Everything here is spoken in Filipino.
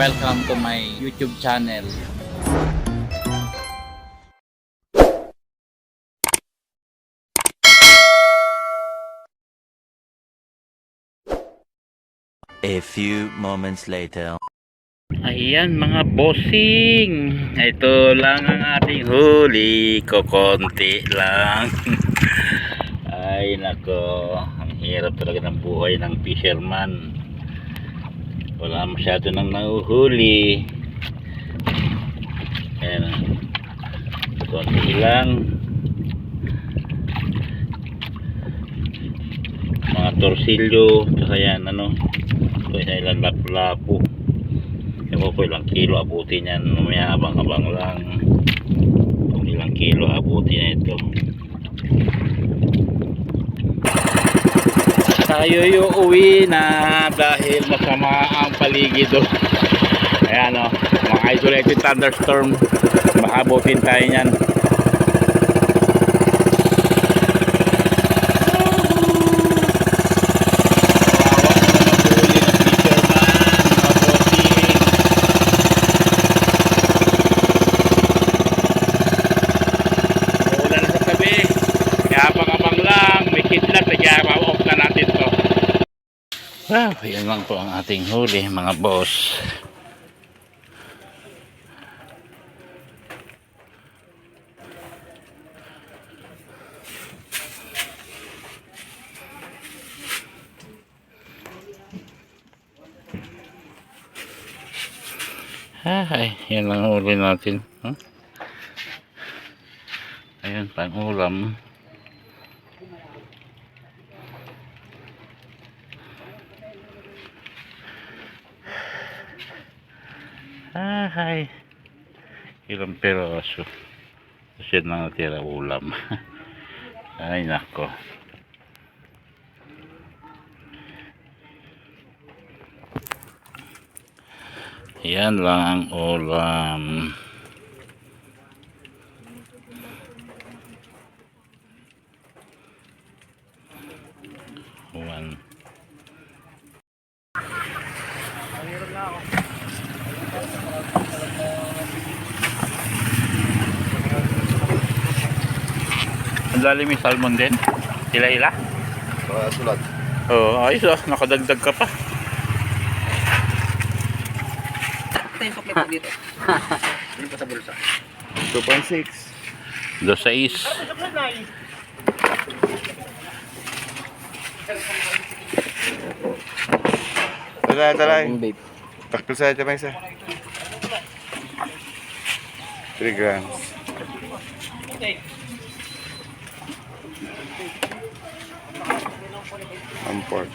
welcome to my YouTube channel. A few moments later. Ayan mga bossing, ito lang ang ating huli, kokonti lang. Ay nako, ang hirap talaga ng buhay ng fisherman. Wala masyado nang nahuhuli. Ayan, konti lang. Mga torsilyo, tsaka yan ito ilang lapu-lapu. Ewan ko ilang kilo abutin yan, mamaya abang-abang lang kung ilang kilo abutin na ito. Tayo yung uwi na dahil masama ang paligid. Ayan mga isolated thunderstorm, baka abutin tayo yan. Yan lang po ang ating huli mga boss. Yan lang huli natin. Ayan, pang ulam. Ilang peraso kasi na natira ulam. Ay nako, yan lang ang ulam. One. Ang lalim yung salmon din. Hila-hila? Sulat. Oo, ayos nakadagdag ka pa. Yung sukli po dito. Hindi pa sa bulsa. 2.6. 2.6. Talay. Takpil sa ito may isa. 3 grams. Ang pork.